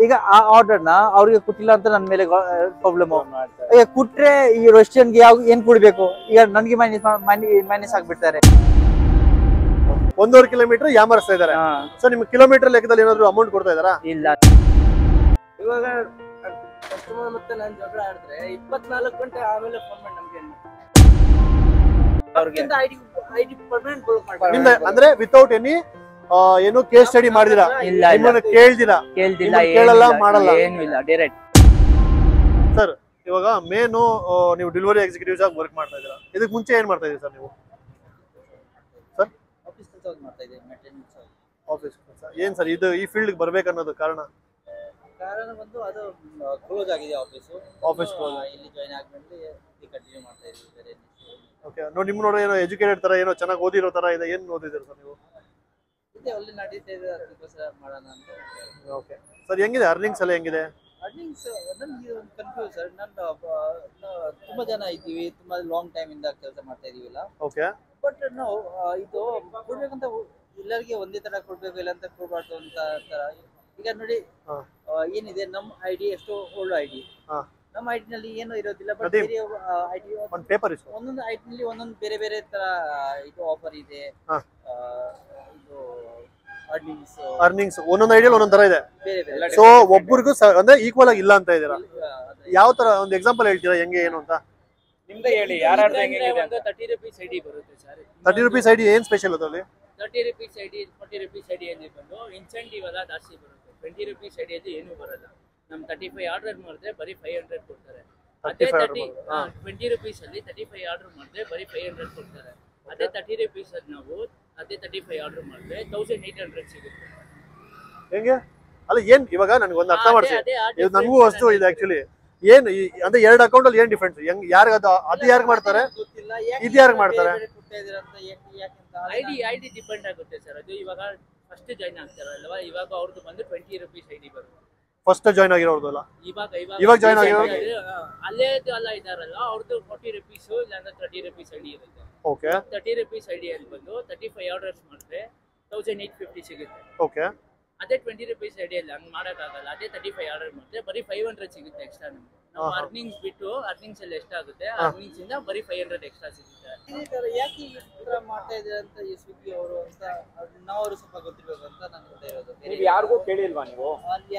ಈಗ ಆ ಆರ್ಡರ್ ನ ಅವ್ರಿಗೆ ಕೊಟ್ಟಿಲ್ಲ ಅಂತ ನನ್ನ ಮೇಲೆ ಪ್ರಾಬ್ಲಮ್. ಈಗ ಕೊಟ್ರೆ ಈ ರೆಸ್ಟೋರೆಂಟ್ಗೆ ಏನ್ ಕೊಡ್ಬೇಕು? ಈಗ ನನ್ಗೆ ಮೈನಸ್ ಆಗ್ಬಿಡ್ತಾರೆ. 1.5 ಕಿಲೋಮೀಟರ್ ಯಾಮರಿಸ್ತಾ ಇದಾರೆ. ಸೊ ನಿಮ್ಗೆ ಕಿಲೋಮೀಟರ್ ಲೆಕ್ಕದಲ್ಲಿ ಏನಾದ್ರು ಅಮೌಂಟ್ ಕೊಡ್ತಾ ಇದಾರಾ? ಇಲ್ಲ. ಇವಾಗ ಕಸ್ಟಮರ್ ಮತ್ತೆ ನಾನು ಜಗಳ ಆಡಿದ್ರೆ 24 ಗಂಟೆ ಆಮೇಲೆ ಫೋನ್ ಮಾಡಿ ನಮ್ಗೆ ಐಡಿ ಪರ್ಮನೆಂಟ್ ಬ್ಲಾಕ್ ಮಾಡಿ. ಅಂದ್ರೆ ವಿತೌಟ್ ಎನಿ ಏನು ಕೇಸ್ ಸ್ಟಡಿ ಮಾಡಿದಿರಾ? ನಿಮ್ಮನ್ನ ಕೇಳ್ದಿರಾ? ಕೇಳಲ್ಲ, ಮಾಡಲ್ಲ, ಏನು ಇಲ್ಲ, ಡೈರೆಕ್ಟ್. ಸರ್ ಇವಾಗ ಮೇನು ನೀವು ಡೆಲಿವರಿ ಎಕ್ಸಿಕ್ಯೂಟಿವ್ಸ್ ಆಗಿ ವರ್ಕ್ ಮಾಡ್ತಾ ಇದ್ದೀರಾ. ಇದಕ್ಕೆ ಮುಂಚೆ ಏನ್ ಮಾಡ್ತಾ ಇದ್ದೀರಾ ಸರ್ ನೀವು? ಸರ್ ಆಫೀಸ್ ಕೆಲಸ ಮಾಡ್ತಾ ಇದ್ದೀನಿ, ಮೇಂಟೆನೆನ್ಸ್ ಆಫೀಸ್ ಕೆಲಸ. ಏನ್ ಸರ್ ಇದು ಈ ಫೀಲ್ಡ್ ಬರ್ಬೇಕನ್ನೋದು ಕಾರಣ ಬಂದು ಅದು ಕ್ಲೋಸ್ ಆಗಿದೆ ಆಫೀಸ್. ಇಲ್ಲಿ ಜಾಯಿನ್ ಆದ್ಮೇಲೆ ಕಂಟಿನ್ಯೂ ಮಾಡ್ತಾ ಇದ್ದೀವಿ ಬೇರೆ. ಓಕೆ, ನೋಡಿ ನಿಮ್ಮ ನೋಡ್ರೆ ಏನೋ ಎಜುಕೇಟೆಡ್ ತರ, ಏನೋ ಚೆನ್ನಾಗಿ ಓದಿರೋ ತರ ಇದೆ. ಏನು ಓದಿದ್ದೀರಾ ಸರ್ ನೀವು? ಇದೆ, ಒಳ್ಳೆ ನಡೀತಾ ಇದೆ, ಅದಕ್ಕೋಸ್ಕರ ಮಾಡೋಣ ಅಂತ. ಓಕೆ ಸರ್, ಹೆಂಗಿದೆ ಅರ್ನಿಂಗ್ಸ್ ಎಲ್ಲ ಹೆಂಗಿದೆ? ಅರ್ನಿಂಗ್ಸ್ ನನಗೆ ಒಂದು ಕನ್ಫ್ಯೂಸ್ ಸರ್. ತುಂಬಾ ಜನ ಇದ್ದೀವಿ, ತುಂಬಾ ಲಾಂಗ್ ಟೈಮ್ ಇಂದ ಕೆಲಸ ಮಾಡ್ತಾ ಇದೀವಿಲ್ಲ. ಓಕೆ, ಬಟ್ ನಾವು ಇದು ಕೊಡ್ಬೇಕಂತ ಎಲ್ಲರಿಗೆ ಒಂದೇ ತರ ಕೊಡ್ಬೇಕು, ಇಲ್ಲ ಅಂತ ಕೊಡಬಾರ್ದು ಅಂತ ತರ. ಈಗ ನೋಡಿ ಏನಿದೆ, ನಮ್ಮ ಐಡಿ ಎಷ್ಟು ಓಲ್ಡ್ ಐಡಿ, ನಮ್ಮ ಐಡಿ ನಲ್ಲಿ ಏನು ಇರೋದಿಲ್ಲ. ಬಟ್ ಬೇರೆ ಐಡಿ ಒಂದೊಂದು ಐಡಿ ನಲ್ಲಿ ಒಂದೊಂದು ಬೇರೆ ಬೇರೆ ತರ ಇದು ಆಫರ್ ಇದೆ. ಇದು ಅರ್ನಿಂಗ್ಸ್ ಒಂದೊಂದು ಐಡಿಯಲ್ಲಿ ಒಂದೊಂದು ತರ ಇದೆ. ಸೊ ಒಬ್ಬರಿಗೂ ಅಂದ್ರೆ ಈಕ್ವಲ್ ಆಗಿ ಇಲ್ಲ ಅಂತ ಇದ್ದೀರಾ? ಯಾವ ತರ ಒಂದು ಎಕ್ಸಾಂಪಲ್ ಹೇಳ್ತೀರಾ, ಹೆಂಗೆ ಏನು ಅಂತ? ನಿಮ್ದೇ ಹೇಳಿ. ಯಾರು ಹೆಂಗಿದೆ? 30 ರೂಪೀಸ್ ಐಡಿ ಬರುತ್ತೆ ಸರ್. 30 ರೂಪೀಸ್ ಐಡಿ ಏನ್ ಸ್ಪೆಷಲ್ ಅದರಲ್ಲಿ? 30 ರೂಪೀಸ್ ಐಡಿ 40 ರೂಪೀಸ್ ಐಡಿ ಅಲ್ಲಿ ಬಂದು ಇನ್ಸೆಂಟಿವ್ ಎಲ್ಲ ಜಾಸ್ತಿ ಬರುತ್ತೆ. 20 ರೂಪೀಸ್ ಐಡಿ ಅಲ್ಲಿ ಏನು ಬರಲ್ಲ. ನಮ್ 35 ಆರ್ಡರ್ ಮಾಡಿದ್ರೆ ಬರೀ 500 ಕೊಡ್ತಾರೆ. ಅದೇ 20 ರೂಪೀಸ್ ಅಲ್ಲಿ 35 ಆರ್ಡರ್ ಮಾಡಿದ್ರೆ ಬರೀ 500 ಕೊಡ್ತಾರೆ. ಅದೇ 30 ರೂಪೀಸ್ ಅಲ್ಲಿ ನಾವು ಅದೇ 35 ಆರ್ಡರ್ ಮಾಡಿದ್ರೆ 1800 ಸಿಗುತ್ತೆ. ಹೆಂಗೆ? ಅಲ್ಲ ಏನ್ ಇವಾಗ ನನಗೆ ಒಂದು ಅರ್ಥ ಮಾಡಿಸಿ, ಇದು ನನಗೂ ಅಷ್ಟು ಇದೆ ಆಕ್ಚುಲಿ. ಏನ್ ಅಂದ್ರೆ ಎರಡು ಅಕೌಂಟ್ ಅಲ್ಲಿ ಏನ್ ಡಿಫರೆನ್ಸ್? ಯಾರಿಗೆ ಅದು ಯಾರಿಗೆ ಮಾಡ್ತಾರೆ, ಇದು ಯಾರಿಗೆ ಮಾಡ್ತಾರೆ? ಐಡಿ ಡಿಪೆಂಡ್ ಆಗುತ್ತೆ ಸರ್. ಅದು ಇವಾಗ ಫಸ್ಟ್ ಜಾಯಿನ್ ಆಗ್ತಾರಲ್ವಾ, ಇವಾಗ ಅವ್ರದ್ದು ಬಂದು 20 ರೂಪೀಸ್ ಐಡಿ ಬರುತ್ತೆ. ಫಸ್ಟ್ ಜಾಯಿನ್ ಆಗಿರೋರ್ದಲ್ಲ, ಇವಾಗ ಜಾಯಿನ್ ಆಗಿರೋದು ಅಲ್ಲೇ ಎಲ್ಲ ಇದಾರಲ್ಲ, ಅವ್ರದ್ದು 40 ರೂಪೀಸ್ ಇಲ್ಲಾಂದ್ರೆ 30 ರೂಪೀಸ್ ಐಡಿ ಇರುತ್ತೆ. ಓಕೆ, 30 ರೂಪೀಸ್ ಐಡಿ ಅಲ್ಲಿ ಬಂದು 35 ಆರ್ಡರ್ಸ್ ಮಾಡಿದ್ರೆ 1850 ಸಿಗುತ್ತೆ. ಓಕೆ, ಅದೇ 20 ರೂಪೀಸ್ ಐಡಿ ಅಲ್ಲಿ ಹಂಗ್ ಮಾಡಕ್ಕಾಗಲ್ಲ. ಅದೇ 35 ಆರ್ಡರ್ ಮಾಡಿದ್ರೆ ಬರೀ 500 ಸಿಗುತ್ತೆ ಎಕ್ಸ್ಟ್ರಾ. ನಮ್ಗೆ ನಾವು ಅರ್ನಿಂಗ್ಸ್ ಬಿಟ್ಟು ಅರ್ನಿಂಗ್ಸ್ ಅಲ್ಲಿ ಎಷ್ಟಾಗುತ್ತೆ, ಅರ್ನಿಂಗ್ಸ್ ಇಂದ ಬರೀ 500 ಎಕ್ಸ್ಟ್ರಾ ಸಿಗುತ್ತೆ. ಯಾಕೆ ಈ ತರ ಮಾಡ್ತಾ ಇದ್ದಾರೆ ಅಂತ ಈ ಸ್ವಿಗ್ಗಿ ಅವರು ಅಂತ ನಾವು ಸ್ವಲ್ಪ ಗೊತ್ತಿರ್ಬೇಕು ಅಂತ ನನ್ನ ಇರೋದು. ನೀವು ಯಾರಿಗೂ ಕೇಳಿಲ್ವಾ? ನೀವು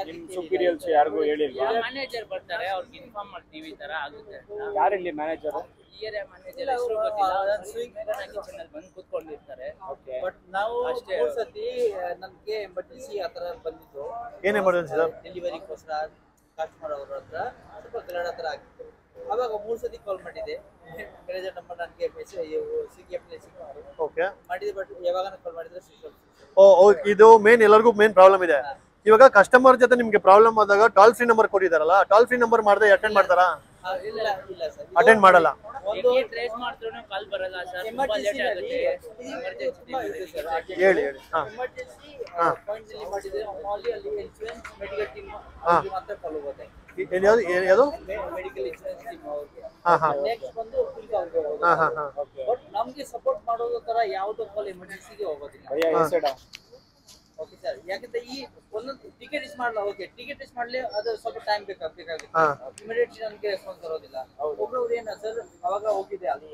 ನಿಮ್ಮ ಸುಪೀರಿಯರ್ಸ್ ಯಾರಿಗೂ ಹೇಳಿಲ್ವಾ? ಮ್ಯಾನೇಜರ್ ಬರ್ತಾರೆ, ಅವ್ರಿಗೆ ಇನ್ಫಾರ್ಮ್ ಮಾಡ್ತೀವಿ ಈ ತರ ಆಗುತ್ತೆ ಅಂತ. ಯಾರಿಲ್ಲಿ ಮ್ಯಾನೇಜರ್? ಏರಿಯಾ ಮ್ಯಾನೇಜರ್ ಹೆಸರು ಗೊತ್ತಿಲ್ಲ, ಕಿಚನ್ ಅಲ್ಲಿ ಬಂದು ಕೂತ್ಕೊಂಡಿರ್ತಾರೆ. ಬಟ್ ನಾವು ಅಷ್ಟೇ ಸತಿ ನನ್ಗೆ ಎಮರ್ಜೆನ್ಸಿ ಆ ತರ ಬಂದಿದ್ದು. ಏನ್ ಎಮರ್ಜೆನ್ಸಿ ಸರ್? ಡೆಲಿವರಿಗೋಸ್ಕರ ಕಸ್ಟಮರ್ ಅವ್ರ ಹತ್ರ ಸ್ವಲ್ಪ ಗಲಾಟೆ ಹತ್ರ ಆಗಿತ್ತು. ಅವಾಗ 3 ಸತಿ ಕಾಲ್ ಮಾಡಿದೆ. ಮ್ಯಾನೇಜರ್ ನಂಬರ್ ನನಗೆ ಸ್ವಿಗ್ಗಿ ಅಪ್ಲಿಕೇಶನ್ ಮಾಡಿದೆ, ಬಟ್ ಯಾವಾಗ ಕಾಲ್ ಮಾಡಿದ್ರೆ ಇದು ಮೇನ್ ಎಲ್ಲರಿಗೂ ಮೇನ್ ಪ್ರಾಬ್ಲಮ್ ಇದೆ. ಇವಾಗ ಕಸ್ಟಮರ್ ಜೊತೆ ನಿಮ್ಗೆ ಪ್ರಾಬ್ಲಮ್ ಆದಾಗ ಟೋಲ್ ಫ್ರೀ ನಂಬರ್ ಕೊಟ್ಟಿದಾರಲ್ಲ, ಟೋಲ್ ಫ್ರೀ ನಂಬರ್ ಮಾಡಿದ್ರೆ ಅಟೆಂಡ್ ಮಾಡ್ತಾರಾ? ಇಲ್ಲ ಇಲ್ಲ ಸರ್, ಅಟೆಂಡ್ ಮಾಡಲ್ಲ. ಟ್ರೇಸ್ ಮಾಡಿದ್ರು ಕಾಲ್ ಬರಲ್ಲ ಸರ್. ತುಂಬಾ ಲೇಟ್ ಆಗುತ್ತೆ. ಎಮರ್ಜೆನ್ಸಿ ಹೇಳಿ. ಎಮರ್ಜೆನ್ಸಿ ಪಾಯಿಂಟ್ ಅಲ್ಲಿ ಮಾಡಿದ್ರೆ ಓನ್ಲಿ ಅಲ್ಲಿ ಇನ್ಶೂರೆನ್ಸ್ ಮೆಡಿಕಲ್ ಟೀಮ್ ಮಾತ್ರ ಫಾಲೋ ಆಗುತ್ತೆ. ಯಾವುದು ಮೆಡಿಕಲ್ ಇನ್ಶೂರೆನ್ಸ್ ಟೀಮ್ ಅವ್ರಿಗೆ. ನೆಕ್ಸ್ಟ್ ಬಂದು ಫುಲ್ ಓಕೆ. ಬಟ್ ನಮಗೆ ಸಪೋರ್ಟ್ ಮಾಡೋದು ತರ ಯಾವುದೋ ಕಾಲ್ ಎಮರ್ಜೆನ್ಸಿಗೆ ಹೋಗೋದಿಲ್ಲ. ಓಕೆ ಸರ್, ಯಾಕಂದ್ರೆ ಈ ಒಂದೊಂದು ಟಿಕೆಟ್ ಇಸ್ ಮಾಡಲ್ಲ. ಓಕೆ, ಟಿಕೆಟ್ ಇಸ್ ಮಾಡ್ಲಿ, ಅದು ಸ್ವಲ್ಪ ಟೈಮ್ ಬೇಕಾಗುತ್ತೆ. ಇಮಿಡಿಯೇಟ್ಲಿ ನನಗೆ ರೆಸ್ಪಾನ್ಸ್ ಬರೋದಿಲ್ಲ. ಒಬ್ರು ಏನ ಸರ್, ಅವಾಗ ಹೋಗಿದೆ ಅಲ್ಲಿ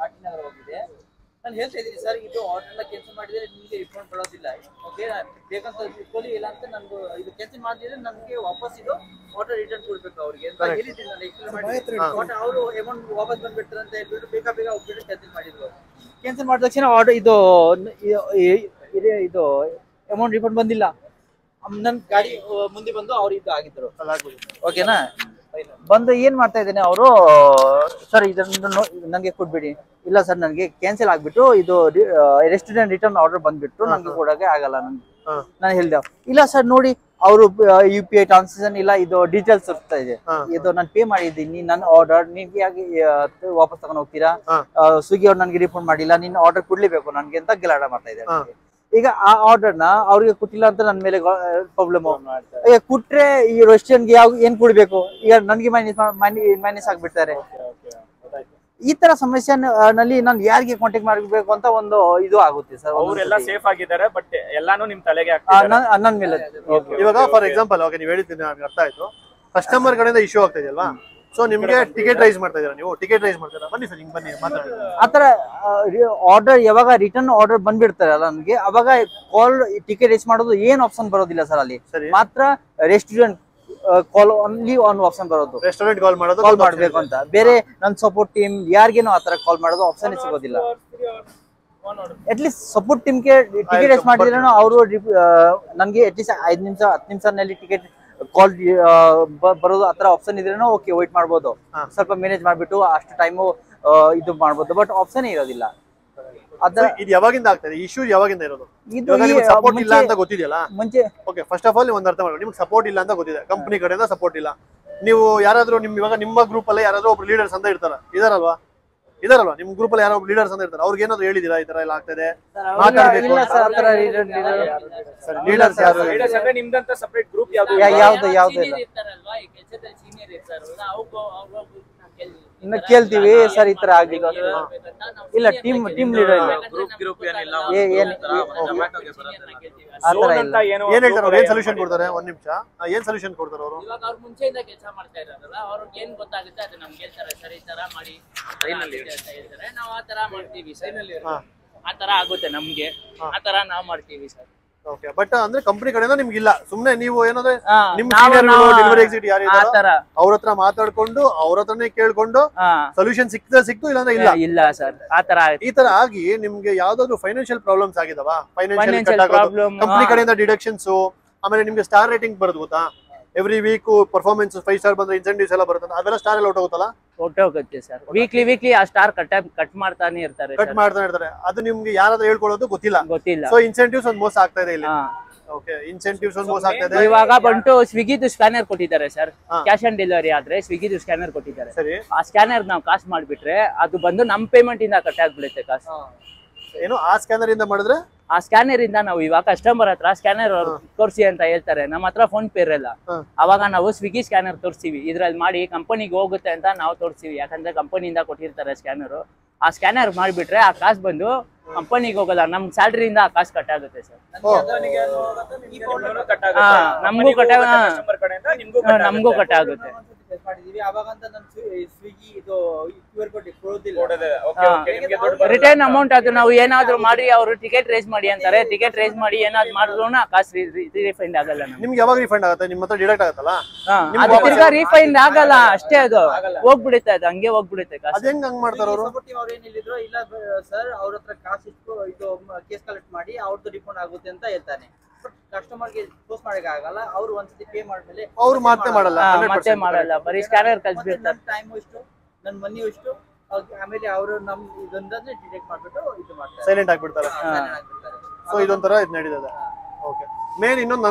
ಆಟಿ ನಗರ ಹೋಗಿದೆ. ನಾನು ಹೇಳ್ತಾ ಇದ್ದೀನಿ ಸರ್, ಇದು ಆರ್ಡರ್ನ ಕ್ಯಾನ್ಸಲ್ ಮಾಡಿದ್ರೆ ನಿಮಗೆ ರಿಫಂಡ್ ಬರೋದಿಲ್ಲ. ಓಕೆ, ಬೇಕಂತ ಇಟ್ಕೊಳ್ಳಿ, ಇಲ್ಲ ಅಂತ ನಂದು ಇದು ಕ್ಯಾನ್ಸಲ್ ಮಾಡಿದ್ರೆ ನನಗೆ ವಾಪಸ್ ಇದು ಆರ್ಡರ್ ರಿಟರ್ನ್ ಕೊಡ್ಬೇಕು ಅವ್ರಿಗೆ ಅಂತ ಹೇಳಿದ್ದೀನಿ ನಾನು. ಎಕ್ಸ್ಪ್ಲೇನ್ ಮಾಡಿ ಅವರು ಅಮೌಂಟ್ ವಾಪಸ್ ಬಂದ್ಬಿಡ್ತಾರೆ ಅಂತ ಹೇಳ್ಬಿಟ್ಟು ಬೇಗ ಹೋಗ್ಬಿಟ್ಟು ಕ್ಯಾನ್ಸಲ್ ಮಾಡಿದ್ರು. ಕ್ಯಾನ್ಸಲ್ ಮಾಡಿದ ತಕ್ಷಣ ಆರ್ಡರ್ ಇದು ಅಮೌಂಟ್ ರಿಫಂಡ್ ಬಂದಿಲ್ಲ. ನನ್ನ ಗಾಡಿ ಮುಂದೆ ಬಂದು ಅವ್ರು ಇದು ಆಗಿದ್ರು. ಓಕೆನಾ, ಬಂದು ಏನ್ ಮಾಡ್ತಾ ಇದ್ದೇನೆ ಅವರು, ಸರ್ ಇದನ್ನು ನಂಗೆ ಕೊಟ್ಬಿಡಿ. ಇಲ್ಲ ಸರ್, ನನಗೆ ಕ್ಯಾನ್ಸಲ್ ಆಗ್ಬಿಟ್ಟು ಇದು ರೆಸ್ಟೋರೆಂಟ್ ರಿಟರ್ನ್ ಆರ್ಡರ್ ಬಂದ್ಬಿಟ್ಟು ನಂಗೆ ಕೊಡೋಕೆ ಆಗಲ್ಲ. ನಾನು ಹೇಳ್ದೆ, ಇಲ್ಲ ಸರ್ ನೋಡಿ ಅವರು UPI ಟ್ರಾನ್ಸಾಕ್ಷನ್ ಇಲ್ಲ, ಇದು ಡೀಟೇಲ್ಸ್ ಇರ್ತಾ ಇದೆ, ಇದು ನಾನು ಪೇ ಮಾಡಿದ್ದೀನಿ, ನನ್ನ ಆರ್ಡರ್ ನಿಮ್ಗೆ ಯಾಕೆ ವಾಪಸ್ ತಗೊಂಡು ಹೋಗ್ತೀರಾ? ಸ್ವಿಗ್ಗಿ ಅವ್ರು ನನಗೆ ರಿಫಂಡ್ ಮಾಡಿಲ್ಲ, ನಿನ್ನ ಆರ್ಡರ್ ಕೊಡ್ಲೇಬೇಕು ನನಗೆ ಅಂತ ಗಲಾಟ ಮಾಡ್ತಾ ಇದ್ದಾರೆ. ಈಗ ಆ ಆರ್ಡರ್ ನ ಅವ್ರಿಗೆ ಕೊಟ್ಟಿಲ್ಲ ಅಂತ ನನ್ನ ಮೇಲೆ ಪ್ರಾಬ್ಲಮ್. ಈಗ ಕೊಟ್ರೆ ಈ ರೆಸ್ಟೋರೆಂಟ್ಗೆ ಏನ್ ಕೊಡ್ಬೇಕು? ಈಗ ನನ್ಗೆ ಮೈನಸ್ ಆಗ್ಬಿಡ್ತಾರೆ. ಈ ತರ ಸಮಸ್ಯೆ ನಲ್ಲಿ ನಾನು ಯಾರಿಗೆ ಕಾಂಟ್ಯಾಕ್ಟ್ ಮಾಡಬೇಕು ಅಂತ ಒಂದು ಇದು ಆಗುತ್ತೆ ಸರ್. ಅವರೆಲ್ಲ ಸೇಫ್ ಆಗಿದ್ದಾರೆ, ಬಟ್ ಎಲ್ಲಾನು ನಿಮ್ ತಲೆಗೆ ನನ್ನ ಮೇಲೆ. ಇವಾಗ ಫಾರ್ ಎಕ್ಸಾಂಪಲ್ ಓಕೆ ನೀವು ಹೇಳಿದ್ದೀನಿ ನನಗೆ ಅರ್ಥ ಆಯ್ತು. ಕಸ್ಟಮರ್ ಕಡೆಯಿಂದ ಇಶ್ಯೂ ಆಗ್ತಾ ಇದೆಯಲ್ವಾ, ಸೊ ನಿಮ್ಗೆ ಟಿಕೆಟ್ ರೈಸ್ ಮಾಡ್ತಾ ಇದೀರಾ, ನೀವು ಟಿಕೆಟ್ ರೈಸ್ ಮಾಡ್ತೀರಾ, ಬನ್ನಿ ಸರ್ ಹಿಂಗ್ ಬನ್ನಿ ಮಾತಾಡಿ. ಆತರ ಆರ್ಡರ್ ಯಾವಾಗ ರಿಟರ್ನ್ ಆರ್ಡರ್ ಬಂದ್ಬಿಡ್ತಾರಲ್ಲ ನಮ್ಗೆ, ಅವಾಗ ಕಾಲ್ ಟಿಕೆಟ್ ರೈಸ್ ಮಾಡೋದು ಏನ್ ಆಪ್ಷನ್ ಬರೋದಿಲ್ಲ ಸರ್. ಅಲ್ಲಿ ಮಾತ್ರ restaurant call only on option ಬರೋದು. ರೆಸ್ಟೋರೆಂಟ್ ಕಾಲ್ ಮಾಡೋದು, ಕಾಲ್ ಮಾಡ್ಬೇಕು ಅಂತ. ಬೇರೆ ನನ್ನ ಸಪೋರ್ಟ್ ಟೀಮ್ ಯಾರಿಗೇನೋ ಆತರ ಕಾಲ್ ಮಾಡೋದು ಆಪ್ಷನ್ ಸಿಗೋದಿಲ್ಲ. ಅಟ್ ಲೀಸ್ಟ್ ಸಪೋರ್ಟ್ ಟೀಮ್ಗೆ ಟಿಕೆಟ್ ರೈಸ್ ಮಾಡಿದ್ರೆ ಅವರು ನನ್ಗೆ ಅಟ್ ಲೀಸ್ಟ್ 5 ನಿಮಿಷ 10 ನಿಮಿಷದಲ್ಲಿ ಟಿಕೆಟ್ ಕಾಲ್ ಬರೋದು ಆತರ ಆಪ್ಷನ್ ಇದ್ರೇನೋ ಓಕೆ ವೈಟ್ ಮಾಡ್ಬೋದು, ಸ್ವಲ್ಪ ಮ್ಯಾನೇಜ್ ಮಾಡ್ಬಿಟ್ಟು ಅಷ್ಟು ಟೈಮು ಇದು ಮಾಡ್ಬೋದು. ಬಟ್ ಆಪ್ಷನ್ ಇರೋದಿಲ್ಲ. ಇದು ಯಾವಾಗಿಂದ ಆಗ್ತದೆ ಇಶ್ಯೂ? ಯಾವಾಗಿಂದ ಇರೋದು? ಸಪೋರ್ಟ್ ಇಲ್ಲ ಅಂತ ಗೊತ್ತಿದೆಯಲ್ಲ ಮುಂಚೆ. ಓಕೆ, ಫಸ್ಟ್ ಆಫ್ ಆಲ್ ನೀವು ಒಂದು ಅರ್ಥ ಮಾಡಿ, ನಿಮ್ಗೆ ಸಪೋರ್ಟ್ ಇಲ್ಲ ಅಂತ ಗೊತ್ತಿದೆ, ಕಂಪನಿ ಕಡೆಯಿಂದ ಸಪೋರ್ಟ್ ಇಲ್ಲ. ನೀವು ಯಾರಾದ್ರೂ ಇವಾಗ ನಿಮ್ಮ ಗ್ರೂಪ್ ಅಲ್ಲಿ ಯಾರಾದ್ರೂ ಒಬ್ರು ಲೀಡರ್ಸ್ ಅಂತ ಇದಾರಲ್ವಾ ನಿಮ್ ಗ್ರೂಪ್ ಅಲ್ಲಿ ಯಾರೋ ಲೀಡರ್ಸ್ ಅಂತ ಇರ್ತಾರೆ, ಅವ್ರಿಗೆ ಏನಾದ್ರು ಹೇಳಿದೀರಾ ಈ ತರ ಎಲ್ಲ ಆಗ್ತದೆ ಲೀಡರ್ಸ್ ಯಾರು? ನಿಮ್ದಂತ ಸಪರೇಟ್ ಗ್ರೂಪ್ ಯಾವ್ದು ಇನ್ನ ಕೇಳ್ತೀವಿ ಸರ್ ಈ ತರ ಆಗಿಲ್ಲ. ಇಲ್ಲ ಟೀಮ್ ಲೀಡರ್ ಆತರ ಇಲ್ಲ. ಏನ್ ಹೇಳ್ತಾರೆ ಅವ್ರು? ಏನ್ ಸೊಲ್ಯೂಷನ್ ಕೊಡ್ತಾರೆ? ಒಂದ್ ನಿಮಿಷ, ಏನ್ ಸೊಲ್ಯೂಷನ್ ಕೊಡ್ತಾರೆ ಅವರು? ಇವಾಗ ಅವ್ರು ಮುಂಚೆಯಿಂದ ಕೆಲಸ ಮಾಡ್ತಾ ಇರೋದಲ್ಲ, ಅವ್ರಿಗೆ ಏನ್ ಗೊತ್ತಾಗುತ್ತೆ ಅದು ನಮ್ಗೆ ಹೇಳ್ತಾರೆ, ಸರ್ ಈ ತರ ಮಾಡಿ ಅಂತ ಹೇಳ್ತಾರೆ, ನಾವು ಆ ತರ ಮಾಡ್ತೀವಿ ಸರ್. ಆ ತರ ಆಗುತ್ತೆ ನಮ್ಗೆ, ಆ ತರ ನಾವ್ ಮಾಡ್ತೀವಿ ಸರ್. ಓಕೆ, ಬಟ್ ಅಂದ್ರೆ ಕಂಪನಿ ಕಡೆಯಿಂದ ನಿಮ್ಗೆ ಇಲ್ಲ, ಸುಮ್ನೆ ನೀವು ಏನಾದ್ರೆ ನಿಮ್ ಡೆಲಿವರಿ ಎಕ್ಸಿಕ್ಯೂಟಿವ್ ಯಾರು ಇದ್ದಾರೆ ಅವ್ರ ಹತ್ರ ಮಾತಾಡ್ಕೊಂಡು ಅವ್ರ ಹತ್ರನೇ ಕೇಳ್ಕೊಂಡು ಸೊಲ್ಯೂಷನ್ ಸಿಕ್ತು ಇಲ್ಲ ಇಲ್ಲ ಸರ್. ಆ ತರ ಈ ತರ ಆಗಿ ನಿಮ್ಗೆ ಯಾವ್ದಾದ್ರು ಫೈನಾನ್ಷಿಯಲ್ ಪ್ರಾಬ್ಲಮ್ಸ್ ಆಗಿದಾವ? ಫೈನಾನ್ಷಿಯಲ್ ಕಂಪನಿ ಕಡೆಯಿಂದ ಡಿಡಕ್ಷನ್ಸ್, ಆಮೇಲೆ ನಿಮ್ಗೆ ಸ್ಟಾರ್ ರೇಟಿಂಗ್ ಬರೋದು ಗೊತ್ತಾ? ಎವ್ರಿ ವೀಕ್ ಪರ್ಫಾರ್ಮೆನ್ಸ್ 5 ಸ್ಟಾರ್ ಬಂದ್ರೆ ಇನ್ಸೆಂಟಿವ್ಸ್ ಎಲ್ಲ ಬರುತ್ತೆ, ಅದೆಲ್ಲ ಸ್ಟಾರ್ ಎಲ್ಲ ಹೊಟ್ಟೋಗುತ್ತಲ್ಲ? ಹೊಟ್ಟೋಗುತ್ತೆ ಸರ್. ವೀಕ್ಲಿ ಆ ಸ್ಟಾರ್ ಕಟ್ ಮಾಡ್ತಾನೆ ಇರ್ತಾರೆ. ಅದು ನಿಮ್ಗೆ ಯಾರಾದ್ರೂ ಹೇಳ್ಕೊಳ್ಳೋದು ಗೊತ್ತಿಲ್ಲ. ಸೊ ಇನ್ಸೆಂಟಿವ್ಸ್ ಒಂದು ಮೋಸ ಆಗ್ತಾ ಇದೆ ಇಲ್ಲಿ. ಓಕೆ, ಇನ್ಸೆಂಟಿವ್ಸ್ ಒಂದು ಮೋಸ ಆಗ್ತಾ ಇದೆ. ಇವಾಗ ಬಂತು ಸ್ವಿಗ್ಗಿದು ಸ್ಕ್ಯಾನರ್ ಕೊಟ್ಟಿದ್ದಾರೆ ಸರ್. ಕ್ಯಾಶ್ ಆನ್ ಡೆಲಿವರಿ ಆದ್ರೆ ಸ್ವಿಗ್ಗಿದು ಸ್ಕ್ಯಾನರ್ ಕೊಟ್ಟಿದ್ದಾರೆ. ಸರಿ, ಆ ಸ್ಕ್ಯಾನರ್ ನಾವು ಕಾಸು ಮಾಡ್ಬಿಟ್ರೆ ಅದು ಬಂದು ನಮ್ ಪೇಮೆಂಟ್ ಇಂದ ಕಟ್ ಆಗ್ಬಿಡುತ್ತೆ ಕಾಸು. ಏನು ಆ ಸ್ಕ್ಯಾನರ್ ಇಂದ ಮಾಡಿದ್ರೆ? ಆ ಸ್ಕ್ಯಾನರ್ ಇಂದ ನಾವು ಇವಾಗ ಕಸ್ಟಮರ್ ಹತ್ರ ಸ್ಕ್ಯಾನರ್ ತೋರಿಸಿ ಅಂತ ಹೇಳ್ತಾರೆ, ನಮ್ಮ ಹತ್ರ ಫೋನ್ ಪೇ ಇರಲ್ಲ. ಅವಾಗ ನಾವು ಸ್ವಿಗ್ಗಿ ಸ್ಕ್ಯಾನರ್ ತೋರಿಸ್ತೀವಿ, ಇದ್ರಲ್ಲಿ ಮಾಡಿ ಕಂಪನಿಗೆ ಹೋಗುತ್ತೆ ಅಂತ ನಾವು ತೋರಿಸ್ತೀವಿ. ಯಾಕಂದ್ರೆ ಕಂಪನಿಯಿಂದ ಕೊಟ್ಟಿರ್ತಾರೆ ಸ್ಕ್ಯಾನರ್. ಆ ಸ್ಕ್ಯಾನರ್ ಮಾಡಿಬಿಟ್ರೆ ಆ ಕಾಸು ಬಂದು ಕಂಪನಿಗೆ ಹೋಗಲ್ಲ, ನಮ್ ಸ್ಯಾಲರಿಯಿಂದ ಆ ಕಾಸು ಕಟ್ ಆಗುತ್ತೆ ಸರ್. ನಮಗೂ ಕಟ್ ಆಗುತ್ತೆ. ರಿಟರ್ನ್ ಅಮೌಂಟ್ ಅದು ನಾವು ಏನಾದ್ರು ಮಾಡಿ ಅವರು ಟಿಕೆಟ್ ರೇಸ್ ಮಾಡಿ ಅಂತಾರೆ, ಟಿಕೆಟ್ ರೇಸ್ ಮಾಡಿ ಏನಾದ್ರು ಮಾಡಿದ್ರು ಆ ಕಾಸು ರಿಫಂಡ್ ಆಗಲ್ಲ. ನಿಮ್ಗೆ ಯಾವಾಗ ರಿಫಂಡ್ ಆಗುತ್ತೆ? ನಿಮ್ಮ ಹತ್ರ ಡಿಡಕ್ಟ್ ಆಗುತ್ತಲ್ಲ, ಅದು ತಿರ್ಗಾ ರಿಫಂಡ್ ಆಗಲ್ಲ ಅಷ್ಟೇ, ಅದು ಹೋಗ್ಬಿಡುತ್ತೆ, ಅದು ಹಂಗೆ ಹೋಗ್ಬಿಡುತ್ತೆ ಕಾಸು. ಅದ್ ಹಂಗ್ ಮಾಡ್ತಾರ ಅವರು? ಅವ್ರು ಏನ್ ಹೇಳಿದ್ರು, ಇಲ್ಲ ಸರ್ ಅವ್ರ ಹತ್ರ ಕಾಸು ಇಟ್ಟು ಇದು ಕೇಸ್ ಕಲೆಕ್ಟ್ ಮಾಡಿ ಅವ್ರದ್ದು ರಿಫಂಡ್ ಆಗುತ್ತೆ ಅಂತ ಹೇಳ್ತಾನೆ. ಕಸ್ಟಮರ್ಗೆ ಪೋಸ್ಟ್ ಮಾಡಕ್ಕೆ ಆಗಲ್ಲ, ಅವ್ರು ಒಂದ್ಸತಿ ಪೇ ಮಾಡಿದ್ಮೇಲೆ ಅವ್ರು ಮತ್ತೆ ಮಾಡಲ್ಲ, ಬರೀ ಸ್ಕ್ಯಾನರ್ ಕಳ್ಸ್ಬಿಡ್ತಾರೆ. ಟೈಮ್ ಎಷ್ಟು, ನನ್ನ ಮನಿ ಎಷ್ಟು, ಆಮೇಲೆ ಅವರು ನಮ್ ಇದೊಂದನ್ನೇ ಡಿಟೆಕ್ಟ್ ಮಾಡ್ಬಿಟ್ಟು ಇದು ಮಾಡ್ತಾರೆ, ಸೈಲೆಂಟ್ ಆಗ್ಬಿಡ್ತಾರೆ. ಸೊ ಇದೊಂಥರ ಇದು ನಡೀತದೆ. ಓಕೆ, ಮೇನ್ ಇನ್ನೊಂದು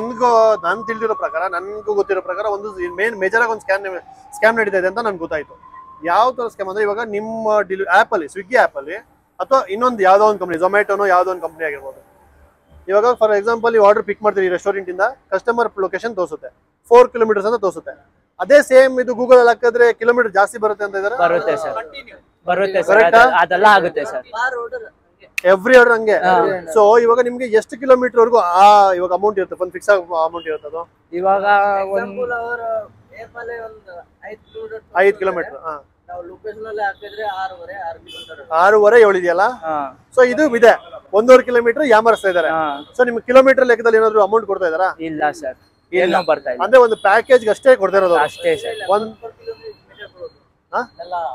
ನನ್ ತಿಳಿದಿರೋ ಪ್ರಕಾರ, ನನ್ಗೂ ಗೊತ್ತಿರೋ ಪ್ರಕಾರ ಒಂದು ಮೇಜರ್ ಆಗಿ ಒಂದು ಸ್ಕ್ಯಾಮ್ ನಡೀತಾ ಇದೆ ಅಂತ ನನ್ಗೆ ಗೊತ್ತಾಯ್ತು. ಯಾವ ತರ ಸ್ಕ್ಯಾಮ್ ಅಂದ್ರೆ, ಇವಾಗ ನಿಮ್ಮ ಆಪ್ ಅಲ್ಲಿ, ಸ್ವಿಗ್ಗಿ ಆಪ್ ಅಲ್ಲಿ ಅಥವಾ ಇನ್ನೊಂದು ಯಾವ್ದೋ ಒಂದು ಕಂಪನಿ, ಝೊಮ್ಯಾಟೋನೋ ಯಾವ್ದೋ ಒಂದು ಕಂಪನಿ ಆಗಿರ್ಬೋದು. ಇವಾಗ ಫಾರ್ ಎಕ್ಸಾಂಪಲ್ ನೀವು ಆರ್ಡರ್ ಪಿಕ್ ಮಾಡ್ತೀರಿ ರೆಸ್ಟೋರೆಂಟ್ ಇಂದ, ಕಸ್ಟಮರ್ ಲೊಕೇಶನ್ ತೋರಿಸುತ್ತೆ 4 ಕಿಲೋಮೀಟರ್ಸ್ ಅಂತ ತೋರಿಸುತ್ತೆ. ಅದೇ ಸೇಮ್ ಇದು ಗೂಗಲ್ ಅಲ್ಲಿ ಹಾಕಿದ್ರೆ ಕಿಲೋಮೀಟರ್ ಜಾಸ್ತಿ ಬರುತ್ತೆ ಅಂತ ಇದಾರೆ. ಬರುತ್ತೆ ಸರ್, ಅದೆಲ್ಲ ಆಗುತ್ತೆ ಸರ್. ಎವ್ರಿ ಆರ್ಡರ್ ಹಂಗೆ. ಸೊ ಇವಾಗ ನಿಮ್ಗೆ ಎಷ್ಟು ಕಿಲೋಮೀಟರ್ ವರೆಗೂ ಇವಾಗ ಅಮೌಂಟ್ ಇರುತ್ತೆ? ಒಂದು ಫಿಕ್ಸ್ ಅಮೌಂಟ್ ಇರುತ್ತೆ ಅದು. ಇವಾಗ 5 ಕಿಲೋಮೀಟರ್ ನಾವು ಲೊಕೇಶನ್ ಅಲ್ಲಿ ಹಾಕಿದ್ರೆ 6.5 7 ಇದೆಯಲ್ಲ. ಸೊ ಇದು ಇದೆ 1.5 ಕಿಲೋಮೀಟರ್ ಯಾಮರಿಸ್ತಾ ಇದಾರೆ. ಸೊ ನಿಮ್ಗೆ ಕಿಲೋಮೀಟರ್ ಲೆಕ್ಕದಲ್ಲಿ ಏನಾದ್ರು ಅಮೌಂಟ್ ಕೊಡ್ತಾ ಇದಾರಾ? ಇಲ್ಲ ಸರ್, ಏನೋ ಬರ್ತಾ ಇಲ್ಲ. ಅಂದ್ರೆ ಒಂದು ಪ್ಯಾಕೇಜ್ ಅಷ್ಟೇ ಕೊಡ್ತಾ ಇರೋದು ಅಷ್ಟೇ ಸರ್.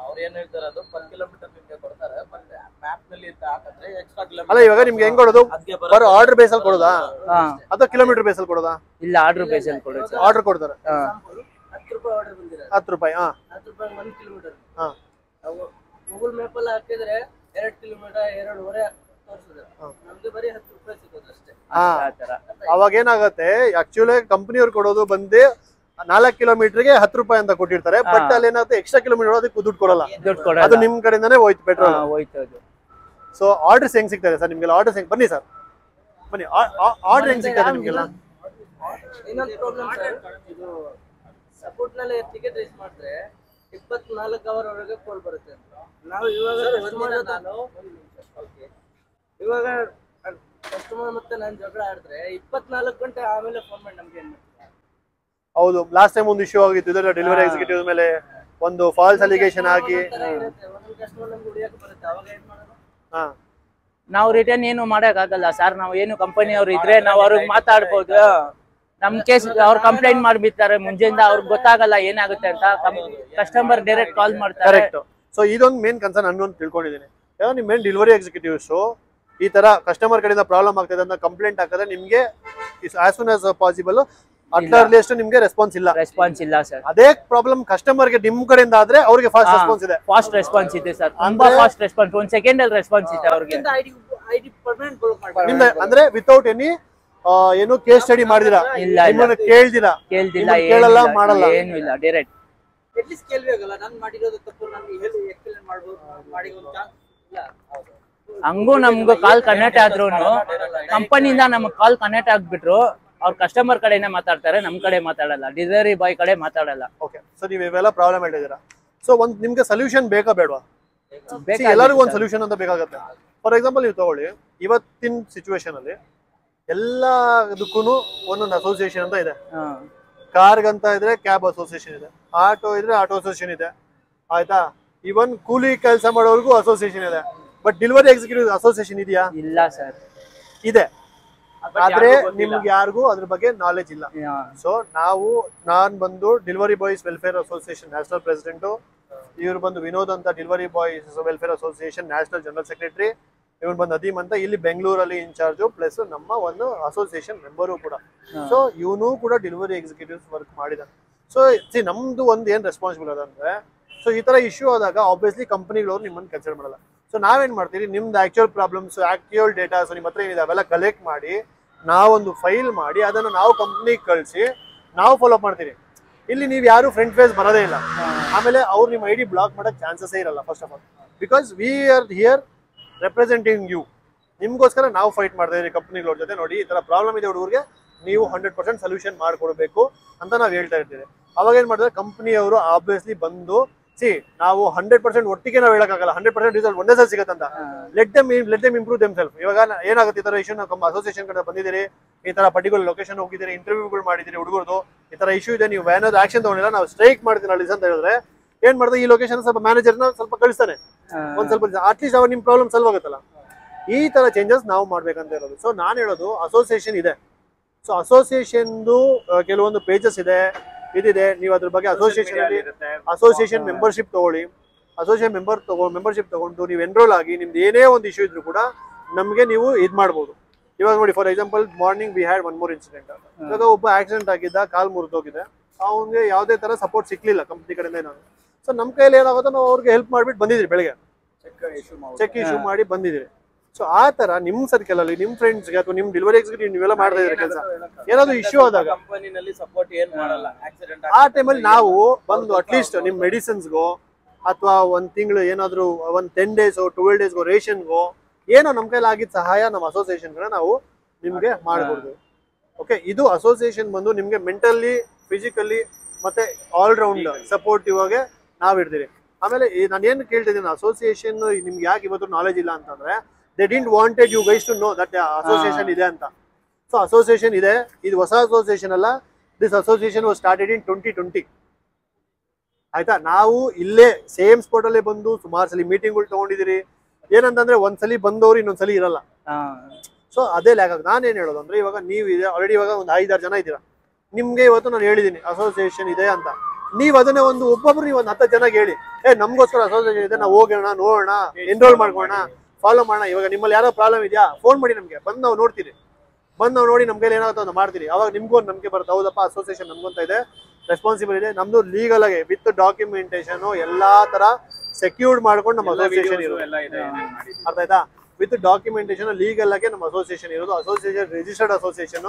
ಅವ್ರು ಏನ್ ಹೇಳ್ತಾರೆ ಅದು ಪರ್ ಕಿಲೋಮೀಟರ್ ನಿಮ್ಗೆ ಕೊಡ್ತಾರೆ, ಬಟ್ ಮ್ಯಾಪ್ ನಲ್ಲಿ ಹಾಕಿದ್ರೆ ಎಕ್ಸ್ಟ್ರಾ ಕಿಲೋಮೀಟರ್. ಅಲ್ಲ, ಇವಾಗ ನಿಮ್ಗೆ ಹೆಂಗ್ ಕೊಡೋದು? ಬರ್ ಆರ್ಡರ್ ಬೇಸ್ ಅಲ್ಲಿ ಕೊಡೋದಾ ಅಥವಾ ಕಿಲೋಮೀಟರ್ ಬೇಸ್ ಅಲ್ಲಿ ಕೊಡೋದಾ? ಇಲ್ಲ, ಆರ್ಡರ್ ಬೇಸ್ ಅಲ್ಲಿ ಕೊಡೋದು. ಆರ್ಡರ್ ಕೊಡ್ತಾರೆ 10 ರೂಪಾಯಿ ಆರ್ಡರ್ ಬಂದಿದೆ, 10 ರೂಪಾಯಿ. 10 ರೂಪಾಯಿ 1 ಕಿಲೋಮೀಟರ್. ಗೂಗಲ್ ಮ್ಯಾಪ್ ಅಲ್ಲಿ ಹಾಕಿದ್ರೆ 2 ಕಿಲೋಮೀಟರ್ 2.5 ತೋರಿಸಿದ್ರೆ ನಮ್ಗೆ ಬರೀ 10 ರೂಪಾಯಿ ಸಿಗೋದು ಅಷ್ಟೇ. ಅವಾಗ ಏನಾಗುತ್ತೆ, ಆಕ್ಚುಲಿ ಕಂಪನಿಯವ್ರು ಕೊಡೋದು ಬಂದು 4 ಕಿಲೋಮೀಟರ್ಗೆ 10 ರೂಪಾಯಿ ಅಂತ ಕೊಟ್ಟಿರ್ತಾರೆ. ಬಟ್ ಅಲ್ಲಿ ಏನಾಗುತ್ತೆ, ಎಕ್ಸ್ಟ್ರಾ ಕಿಲೋಮೀಟರ್ ಅದಕ್ಕೆ ದುಡ್ಡು ಕೊಡಲ್ಲ, ಅದು ನಿಮ್ ಕಡೆಯಿಂದಾನೇ ಹೋಯ್ತು ಪೆಟ್ರೋಲ್. ಸೊ ಆರ್ಡರ್ಸ್ ಹೆಂಗ್ ಸಿಗ್ತದೆ ಸರ್ ನಿಮ್ಗೆಲ್ಲ? ಆರ್ಡರ್ಸ್ ಹೆಂಗ್? ಬನ್ನಿ ಸರ್, ಬನ್ನಿ. ಆರ್ಡರ್ ಹೆಂಗ್ ಸಿಗ್ತದೆ ನಿಮ್ಗೆಲ್ಲ? ಇನ್ನೊಂದು ಪ್ರಾಬ್ಲಮ್ ಸರ್, ಇದು ಸಪೋರ್ಟ್ ನಲ್ಲಿ ಟಿಕೆಟ್ ರೇಸ್ ಮಾಡಿದ್ರೆ 24 ಅವರ್ ವರೆಗೆ ಕಾಲ್ ಬರುತ್ತೆ. ನಾವು ಇವಾಗ ಕಸ್ಟಮರ್ ಮತ್ತೆ ನಾನು ಜಗಳ ಆಡಿದ್ರೆ 24 ಗಂಟೆ ಆಮೇಲೆ ಫೋನ್ ಮಾಡಿ ನಮ್ಗೆ ಏನ್ ಮಾಡ್ತೀರಾ? ಹೌದು, ಲಾಸ್ಟ್ ಟೈಮ್ ಒಂದು ಇಶ್ಯೂ ಆಗಿತ್ತು ಇದರ ಡೆಲಿವರಿ ಎಕ್ಸಿಕ್ಯೂಟಿವ್ ಮೇಲೆ ಒಂದು ಫಾಲ್ಸ್ ಅಲಿಗೇಷನ್ ಆಗಿ. ನಾವು ರಿಟರ್ನ್ ಏನು ಮಾಡಕ್ಕಾಗಲ್ಲ ಸರ್. ನಾವು ಏನು ಕಂಪನಿಯವ್ರು ಇದ್ರೆ ನಾವು ಅವ್ರಿಗೆ ಮಾತಾಡ್ಬೋದು. ನಮ್ ಕೇಸ್ ಅವ್ರು ಕಂಪ್ಲೇಂಟ್ ಮಾಡ್ಬಿಡ್ತಾರೆ ಮುಂಜೆಯಿಂದ, ಅವ್ರಿಗೆ ಗೊತ್ತಾಗಲ್ಲ ಏನಾಗುತ್ತೆ ಅಂತ. ಕಸ್ಟಮರ್ ಡೈರೆಕ್ಟ್ ಕಾಲ್ ಮಾಡ್ತಾರೆ. ಕರೆಕ್ಟ್. ಸೊ ಇದೊಂದು ಮೇನ್ ಕನ್ಸರ್ನ್ ಅನ್ನೊಂದು ತಿಳ್ಕೊಂಡಿದ್ದೀನಿ. ಯಾವಾಗ ನಿಮ್ ಮೇನ್ ಡೆಲಿವರಿ ಎಕ್ಸಿಕ್ಯೂಟಿವ್ಸ್ ಈ ತರ ಕಸ್ಟಮರ್ ಕಡೆಯಿಂದ ಪ್ರಾಬ್ಲಮ್ ಆಗ್ತದೆ ಅಂತ ಕಂಪ್ಲೇಂಟ್ ಹಾಕಿದ್ರೆ ನಿಮ್ಗೆ ಆಸ್ ಸೂನ್ ಆಸ್ ಪಾಸಿಬಲ್ ಅಟ್ಲರ್ಲಿಯಷ್ಟು ನಿಮ್ಗೆ ರೆಸ್ಪಾನ್ಸ್ ಇಲ್ಲ ಸರ್. ಅದೇ ಪ್ರಾಬ್ಲಮ್ ಕಸ್ಟಮರ್ ಗೆ ನಿಮ್ ಕಡೆಯಿಂದ ಆದ್ರೆ ಅವ್ರಿಗೆ ಫಾಸ್ಟ್ ರೆಸ್ಪಾನ್ಸ್ ಇದೆ. ಫಾಸ್ಟ್ ರೆಸ್ಪಾನ್ಸ್ ಇದೆ ಸರ್, ತುಂಬಾ ಫಾಸ್ಟ್ ರೆಸ್ಪಾನ್ಸ್. 1 ಸೆಕೆಂಡ್ ಅಲ್ಲಿ ರೆಸ್ಪಾನ್ಸ್ ಇದೆ ಅವ್ರಿಗೆ. ನಿಮ್ದು ಅಂದ್ರೆ ವಿತೌಟ್ ಎನಿ ಏನು ಕೇಸ್ ಸ್ಟಡಿ ಮಾಡಿದಿರಾ, ನಿಮ್ಮನ್ನ ಕೇಳ್ದಿರಾ, ಕೇಳಲ್ಲ ಮಾಡಲ್ಲ, ಏನು ಇಲ್ಲ, ಡೈರೆಕ್ಟ್. ಅಟ್ಲೀಸ್ಟ್ ಕೇಳ್ಬೇಕಲ್ಲ, ನಾನು ಮಾಡಿರೋದು ತಪ್ಪು, ನನಗೆ ಹೇಳಿ ಎಕ್ಸ್ಪ್ಲೇನ್ ಮಾಡ್ಬೋದು, ಮಾಡಿ ಒಂದು ಚಾನ್ಸ್ ಇಲ್ಲ. ಹಂಗೂ ನಮ್ಗೂ ಕಾಲ್ ಕನೆಕ್ಟ್ ಆದ್ರೂ ಕಂಪನಿಯಿಂದ ನಮ್ಗೆ ಕಾಲ್ ಕನೆಕ್ಟ್ ಆಗ್ಬಿಟ್ರು ಅವ್ರ ಕಸ್ಟಮರ್ ಕಡೆನೇ ಮಾತಾಡ್ತಾರೆ, ನಮ್ ಕಡೆ ಮಾತಾಡಲ್ಲ, ಡೆಲಿವರಿ ಬಾಯ್ ಕಡೆ ಮಾತಾಡಲ್ಲ. ಓಕೆ, ಸೊ ನೀವು ಇವೆಲ್ಲ ಪ್ರಾಬ್ಲಮ್ ಹೇಳಿದಿರಾ. ಸೊ ಒಂದ್ ನಿಮ್ಗೆ ಸೊಲ್ಯೂಷನ್ ಬೇಕಾ ಬೇಡವಾ? ಎಲ್ಲರಿಗೂ ಒಂದು ಸೊಲ್ಯೂಷನ್ ಅಂತ ಬೇಕಾಗುತ್ತೆ. ಫಾರ್ ಎಕ್ಸಾಂಪಲ್ ನೀವು ತಗೊಳ್ಳಿ, ಇವತ್ತಿನ ಸಿಚುವೇಶನ್ ಅಲ್ಲಿ ಎಲ್ಲದಕ್ಕೂ ಒಂದೊಂದು ಅಸೋಸಿಯೇಷನ್ ಅಂತ ಇದೆ. ಕಾರ್ಗಂತ ಇದ್ರೆ ಕ್ಯಾಬ್ ಅಸೋಸಿಯೇಷನ್ ಇದೆ, ಆಟೋ ಇದ್ರೆ ಆಟೋ ಅಸೋಸಿಯೇಷನ್ ಇದೆ, ಆಯ್ತಾ? ಇವನ್ ಕೂಲಿ ಕೆಲಸ ಮಾಡೋರ್ಗೂ ಅಸೋಸಿಯೇಷನ್ ಇದೆ. ಬಟ್ ಡೆಲಿವರಿ ಎಕ್ಸಿಕ್ಯೂಟಿವ್ ಅಸೋಸಿಯೇಷನ್ ಇದೆಯಾ? ಇಲ್ಲ ಸರ್. ಇದೆ, ಆದ್ರೆ ನಿಮ್ಗೆ ಯಾರಿಗೂ ಅದ್ರ ಬಗ್ಗೆ ನಾಲೆಜ್ ಇಲ್ಲ. ಸೊ ನಾನ್ ಬಂದು delivery boys welfare association national president, ಇವ್ರು ಬಂದು ವಿನೋದ್ ಅಂತ delivery boys welfare association national general secretary, ಇವನ್ ಬಂದು ಅದೀಮ್ ಅಂತ ಇಲ್ಲಿ ಬೆಂಗಳೂರಲ್ಲಿ ಇನ್ಚಾರ್ಜು, ಪ್ಲಸ್ ನಮ್ಮ ಒಂದು ಅಸೋಸಿಯೇಷನ್ ಮೆಂಬರು ಕೂಡ. ಸೊ ಇವನು ಕೂಡ ಡೆಲಿವರಿ ಎಕ್ಸಿಕ್ಯೂಟಿವ್ಸ್ ವರ್ಕ್ ಮಾಡಿದಾನೆ. ಸೊ ನಮ್ದು ಒಂದು ಏನ್ ರೆಸ್ಪಾನ್ಸಿಬಲ್ ಅದಂದ್ರೆ, ಸೊ ಈ ತರ ಇಶ್ಯೂ ಆದಾಗ ಆಬ್ವಿಯಸ್ಲಿ ಕಂಪನಿಗಳವ್ರು ನಿಮ್ಮನ್ನು ಕನ್ಸಿಡರ್ ಮಾಡಲ್ಲ. ಸೊ ನಾವೇನ್ ಮಾಡ್ತೀವಿ, ನಿಮ್ದು ಆಕ್ಚುಯಲ್ ಪ್ರಾಬ್ಲಮ್ಸ್, ಆಕ್ಚುಯಲ್ ಡೇಟಾಸ್ ನಿಮ್ಮ ಹತ್ರ ಏನಿದೆ ಅವೆಲ್ಲ ಕಲೆಕ್ಟ್ ಮಾಡಿ ನಾವೊಂದು ಫೈಲ್ ಮಾಡಿ ಅದನ್ನು ನಾವು ಕಂಪ್ನಿಗೆ ಕಳಿಸಿ ನಾವು ಫಾಲೋ ಅಪ್ ಮಾಡ್ತೀವಿ. ಇಲ್ಲಿ ನೀವು ಯಾರು ಫ್ರಂಟ್ ಫೇಸ್ ಬರೋದೇ ಇಲ್ಲ. ಆಮೇಲೆ ಅವ್ರು ನಿಮ್ಮ ID ಬ್ಲಾಕ್ ಮಾಡಕ್ ಚಾನ್ಸಸ್ ಇರಲ್ಲ. First of all because we are here representing you. ನಿಮ್ಗೋಸ್ಕರ ನಾವು ಫೈಟ್ ಮಾಡ್ತಾ ಇದೀವಿ ಕಂಪ್ನಿಗಳ ಜೊತೆ. ನೋಡಿ ಈ ತರ ಪ್ರಾಬ್ಲಮ್ ಇದೆ ಹುಡುಗರಿಗೆ, ನೀವು 100% ಸೊಲ್ಯೂಷನ್ ಮಾಡ್ಕೊಡ್ಬೇಕು ಅಂತ ನಾವು ಹೇಳ್ತಾ ಇರ್ತೀವಿ. ಅವಾಗ ಏನ್ ಮಾಡಿದ್ರೆ ಕಂಪ್ನಿಯವರು ಆಬ್ವಿಯಸ್ಲಿ ಬಂದು ನಾವು 100% ಒಟ್ಟಿಗೆ ನಾವು ಹೇಳಕ್ಕಾಗಲ್ಲ 100% ರಿಸಲ್ಟ್ ಒಂದೇ ಸಲ ಸಿಗತ್ತಂತ. Let them improve them self. ಇವಾಗ ಏನಾಗುತ್ತೆ, ಈ ತರ ಇಶ್ಯೂ ನಮ್ಮ ಅಸೋಸಿಯೇಷನ್ ಕಡೆ ಬಂದಿದ್ದೀರಿ, ಈ ತರ ಪರ್ಟಿಕ್ಯುಲರ್ ಲೊಕೇಶನ್ ಹೋಗಿದ್ದೀರಿ, ಇಂಟರ್ವ್ಯೂಗಳು ಮಾಡಿದಿರಿ ಹುಡುಗರದು, ಈ ತರ ಇಶ್ಯೂ ಇದೆ, ನೀವು ಏನಾದ್ರು ಆಕ್ಷನ್ ತಗೊಂಡಿಲ್ಲ, ನಾವು ಸ್ಟ್ರೈಕ್ ಮಾಡ್ತೀನಿ ಅಲ್ಲಿ ಅಂತ ಹೇಳಿದ್ರೆ ಏನ್ ಮಾಡ್ದೆ, ಈ ಲೊಕೇಶನ್ ಸ್ವಲ್ಪ ಮ್ಯಾನೇಜರ್ನ ಸ್ವಲ್ಪ ಕಳಿಸ್ತಾನೆ, ಒಂದ್ ಸ್ವಲ್ಪ ಅಟ್ಲೀಸ್ಟ್ ಅವಾಗ ನಿಮ್ ಪ್ರಾಬ್ಲಮ್ ಸಾಲ್ವ್ ಆಗುತ್ತಲ್ಲ. ಈ ತರ ಚೇಂಜಸ್ ನಾವು ಮಾಡ್ಬೇಕಂತ ಇರೋದು. ಸೊ ನಾನು ಹೇಳೋದು ಅಸೋಸಿಯೇಷನ್ ಇದೆ. ಸೊ ಅಸೋಸಿಯೇಷನ್ದು ಕೆಲವೊಂದು ಪೇಜಸ್ ಇದೆ, ಇದಿದೆ. ನೀವು ಅದ್ರ ಬಗ್ಗೆ ಅಸೋಸಿಯೇಷನ್ ಮೆಂಬರ್ಶಿಪ್ ತಗೊಳ್ಳಿ. ಅಸೋಸಿಯೇಷನ್ ಮೆಂಬರ್ಶಿಪ್ ತಗೊಂಡು ನೀವು ಎನ್ರೋಲ್ ಆಗಿ ನಿಮ್ದು ಏನೇ ಒಂದು ಇಶ್ಯೂ ಇದ್ರು ಕೂಡ ನಮಗೆ ನೀವು ಇದು ಮಾಡ್ಬೋದು. ಇವಾಗ ನೋಡಿ, for example morning we had 1 more incident. ಇವಾಗ ಒಬ್ಬ ಆಕ್ಸಿಡೆಂಟ್ ಆಗಿದ್ದ, ಕಾಲ್ ಮುರಿದೋಗಿದೆ, ಅವನಿಗೆ ಯಾವುದೇ ತರ ಸಪೋರ್ಟ್ ಸಿಕ್ಲಿಲ್ಲ ಕಂಪ್ನಿ ಕಡೆಯಿಂದ ಏನಾದ್ರು. ಸೊ ನಮ್ಮ ಕೈಯಲ್ಲಿ ಏನಾಗುತ್ತೋ ನಾವು ಅವ್ರಿಗೆ ಹೆಲ್ಪ್ ಮಾಡ್ಬಿಟ್ಟು ಬಂದಿದ್ರಿ, ಬೆಳಗ್ಗೆ ಚೆಕ್ ಇಶ್ಯೂ ಮಾಡಿ ಬಂದಿದ್ರಿ. ಸೊ ಆ ತರ ನಿಮ್ ಸರ್ಕಲ್ ಅಲ್ಲಿ ನಿಮ್ ಫ್ರೆಂಡ್ಸ್ಗೆ ಅಥವಾ ನಿಮ್ ಡೆಲಿವರಿ ಎಕ್ಸಿಕ್ಯೂಟಿವ್ ನೀವೆಲ್ಲ ಮಾಡ್ತಾ ಇದ್ರಿ ಕೆಲಸ, ಏನಾದ್ರು ಇಶ್ಯೂ ಆದಾಗ ಆ ಟೈಮಲ್ಲಿ ನಾವು ಬಂದು ಅಟ್ಲೀಸ್ಟ್ ನಿಮ್ ಮೆಡಿಸಿನ್ಸ್ಗೋ ಅಥವಾ ಒಂದ್ ತಿಂಗಳು ಏನಾದ್ರು ಒಂದ್ 10 days 12 days ರೇಷನ್ಗೋ ಏನೋ ನಮ್ ಕೈಲಿ ಆಗಿದ್ದ ಸಹಾಯ ನಮ್ಮ ಅಸೋಸಿಯೇಷನ್ ನಾವು ನಿಮ್ಗೆ ಮಾಡ್ಕೊಡ್ತೀವಿ. ಓಕೆ, ಇದು ಅಸೋಸಿಯೇಷನ್ ಬಂದು ನಿಮ್ಗೆ ಮೆಂಟಲಿ, ಫಿಸಿಕಲಿ ಮತ್ತೆ ಆಲ್ ರೌಂಡ್ ಸಪೋರ್ಟಿವ್ ಆಗಿ ನಾವ್ ಇರ್ತೀವಿ. ಆಮೇಲೆ ನಾನು ಏನ್ ಕೇಳ್ತಿದ್ದೀನಿ, ಅಸೋಸಿಯೇಷನ್ ನಿಮ್ಗೆ ಯಾಕೆ ಇವತ್ತು ನಾಲೆಜ್ ಇಲ್ಲ ಅಂತಂದ್ರೆ, they didn't wanted you guys to know that association ಇದೆ ಅಂತ. ಸೊ ಅಸೋಸಿಯೇಷನ್ ಇದೆ, ಇದು ಹೊಸ ಅಸೋಸಿಯೇಷನ್ ಅಲ್ಲ. This association was started in 2020. ಆಯ್ತಾ? ನಾವು ಇಲ್ಲೇ ಸೇಮ್ ಸ್ಪಾಟ್ ಅಲ್ಲೇ ಬಂದು ಸುಮಾರು ಸಲ ಮೀಟಿಂಗ್ಗಳು ತಗೊಂಡಿದ್ದೀರಿ. ಏನಂತಂದ್ರೆ ಒಂದ್ಸಲಿ ಬಂದವರು ಇನ್ನೊಂದ್ಸಲಿ ಇರಲ್ಲ. ಸೊ ಅದೇ ಲ್ಯಾಕ್ ಆಗ ನಾನು ಏನ್ ಹೇಳೋದು ಅಂದ್ರೆ, ಇವಾಗ ನೀವು ಇದೆ ಆಲ್ರೆಡಿ, ಇವಾಗ ಒಂದು 5-6 ಜನ ಇದ್ದೀರಾ. ನಿಮ್ಗೆ ಇವತ್ತು ನಾನು ಹೇಳಿದ್ದೀನಿ ಅಸೋಸಿಯೇಷನ್ ಇದೆ ಅಂತ. ನೀವ್ ಅದನ್ನೇ ಒಬ್ಬೊಬ್ರು ನೀವು ಒಂದು 10 ಜನಕ್ಕೆ ಹೇಳಿ, ನಮ್ಗೋಸ್ಕರ ಅಸೋಸಿಯೇಷನ್ ಇದೆ, ನಾವು ಹೋಗೋಣ, ನೋಡೋಣ, ಎನ್ರೋಲ್ ಮಾಡ್ಕೋಣ, ಫಾಲೋ ಮಾಡೋಣ. ಇವಾಗ ನಿಮ್ಮಲ್ಲಿ ಯಾರೋ ಪ್ರಾಬ್ಲಮ್ ಇದೆಯಾ, ಫೋನ್ ಮಾಡಿ ನಮ್ಗೆ, ಬಂದು ನಾವು ನೋಡ್ತೀರಿ, ಬಂದು ನಾವು ನೋಡಿ ನಮ್ಗೆ ಏನಾಗುತ್ತೆ ಅಂತ ಮಾಡ್ತೀರಿ. ಅವಾಗ ನಿಮ್ಗೂ ಒಂದು ನಂಬಿಕೆ ಬರುತ್ತೆ, ಹೌದಪ್ಪ ಅಸೋಸಿಯೇಷನ್ ನಮ್ಗಂತ ಇದೆ, ರೆಸ್ಪಾನ್ಸಿಬಲ್ ಇದೆ, ನಮ್ದು ಲೀಗಲ್ ಆಗಿ ವಿತ್ ಡಾಕ್ಯುಮೆಂಟೇಶನ್ ಎಲ್ಲಾ ತರ ಸೆಕ್ಯೂರ್ಡ್ ಮಾಡ್ಕೊಂಡು ನಮ್ಮ ಅಸೋಸಿಯೇಷನ್ ಇರೋದು. ಅರ್ಥ ಆಯ್ತಾ? ವಿತ್ ಡಾಕ್ಯುಮೆಂಟೇಶನ್ ಲೀಗಲ್ ಆಗಿ ನಮ್ಮ ಅಸೋಸಿಯೇಷನ್ ಇರೋದು. Association registered association.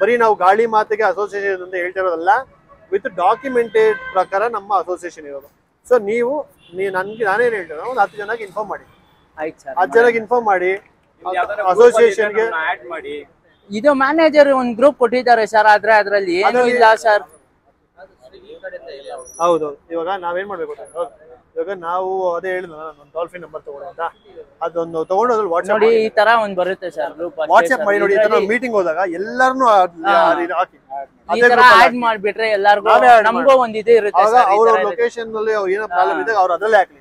ಬರೀ ನಾವು ಗಾಳಿ ಮಾತಿಗೆ ಅಸೋಸಿಯೇಷನ್ ಅಂತ ಹೇಳ್ತಿರೋದಲ್ಲ, ವಿತ್ ಡಾಕ್ಯುಮೆಂಟೆಡ್ ಪ್ರಕಾರ ನಮ್ಮ ಅಸೋಸಿಯೇಷನ್ ಇರೋದು. ಸೊ ನಾನೇನ್ ಹೇಳ್ತೇನೆ, ಒಂದು 10 ಜನಕ್ಕೆ ಇನ್ಫಾರ್ಮ್ ಮಾಡಿ, 10 ಜನಕ್ಕೆ ಇನ್ಫಾರ್ಮ್ ಮಾಡಿ ಅಸೋಸಿಯೇಷನ್ಗೆ ಆಡ್ ಮಾಡಿ. ಇದು ಮ್ಯಾನೇಜರ್ ಒಂದು ಗ್ರೂಪ್ ಕೊಟ್ಟಿದ್ದಾರೆ ಸರ್, ಆದ್ರೆ ಅದ್ರಲ್ಲಿ ಏನೂ ಇಲ್ಲ ಸರ್. ಹೌದೌದು. ಇವಾಗ ನಾವೇನ್ ಮಾಡ್ಬೇಕು, ಇವಾಗ ನಾವು ಅದೇ ಹೇಳಿದ್ನಲ್ಲ ನಾನು ಟೋಲ್ ಫ್ರೀ ನಂಬರ್ ತಗೊಳ್ಳಿ ಅಂತ, ಅದೊಂದು ತಗೊಂಡು ಅದ್ರಲ್ಲಿ ವಾಟ್ಸ್ಆಪ್ ನೋಡಿ ಈ ತರ ಒಂದ್ ಬರುತ್ತೆ ಸರ್ ಗ್ರೂಪ್ ವಾಟ್ಸ್ಆಪ್ ಮಾಡಿ ನೋಡಿ. ಈ ತರ ಮೀಟಿಂಗ್ ಹೋದಾಗ ಎಲ್ಲಾರನು ಹಾಕಿ ಈ ತರ ಆಡ್ ಮಾಡ್ಬಿಟ್ರೆ ಎಲ್ಲಾರ್ಗು ನಮಗೂ ಒಂದ್ ಇದು ಇರುತ್ತೆ ಆಗ ಅವ್ರ ಲೊಕೇಶನ್ ನಲ್ಲಿ ಏನೋ ಪ್ರಾಬ್ಲಮ್ ಇದೆ ಅವ್ರು ಅದ್ರಲ್ಲೇ ಹಾಕ್ಲಿ.